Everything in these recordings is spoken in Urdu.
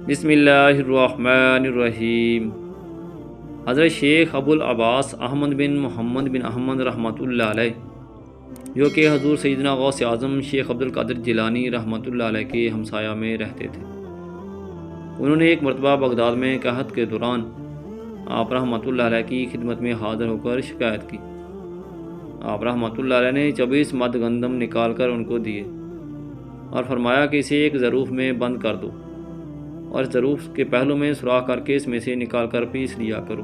بسم اللہ الرحمن الرحیم۔ حضرت شیخ ابو العباس احمد بن محمد بن احمد رحمۃ اللہ علیہ، جو کہ حضور سیدنا غوث اعظم شیخ عبد القادر جیلانی رحمۃ اللہ علیہ کے ہمسایہ میں رہتے تھے۔ انہوں نے ایک مرتبہ بغداد میں قحط کے دوران آپ رحمۃ اللہ علیہ کی خدمت میں حاضر ہو کر شکایت کی۔ آپ رحمۃ اللہ علیہ نے 24 مد گندم نکال کر ان کو دیے اور فرمایا کہ اسے ایک ظروف میں بند کر دو اور ظروف کے پہلو میں سوراخ کر کے اس میں سے نکال کر پیس لیا کرو۔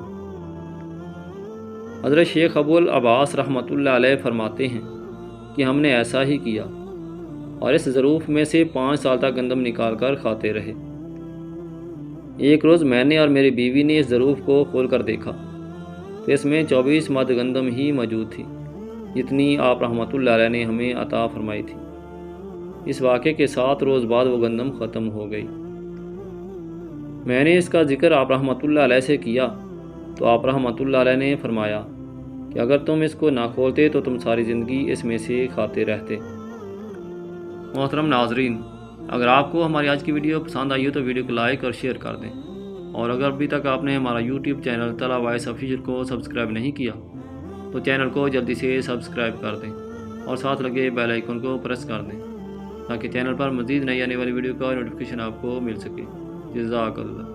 حضرت شیخ ابو العباس رحمۃ اللہ علیہ فرماتے ہیں کہ ہم نے ایسا ہی کیا اور اس ظروف میں سے 5 سال تک گندم نکال کر کھاتے رہے۔ ایک روز میں نے اور میری بیوی نے اس ظروف کو کھول کر دیکھا تو اس میں 24 مد گندم ہی موجود تھی، جتنی آپ رحمۃ اللہ علیہ نے ہمیں عطا فرمائی تھی۔ اس واقعے کے 7 روز بعد وہ گندم ختم ہو گئی۔ میں نے اس کا ذکر آپ رحمۃ اللہ علیہ سے کیا تو آپ رحمۃ اللہ علیہ نے فرمایا کہ اگر تم اس کو نہ کھولتے تو تم ساری زندگی اس میں سے کھاتے رہتے۔ محترم ناظرین، اگر آپ کو ہماری آج کی ویڈیو پسند آئی ہو تو ویڈیو کو لائک اور شیئر کر دیں، اور اگر ابھی تک آپ نے ہمارا یوٹیوب چینل طلع وائس آفیشیل کو سبسکرائب نہیں کیا تو چینل کو جلدی سے سبسکرائب کر دیں اور ساتھ لگے بیل آئیکن کو پریس کر دیں تاکہ چینل پر مزید نئی آنے والی ویڈیو کا نوٹیفیکیشن آپ کو مل سکے۔ جزاک اللہ۔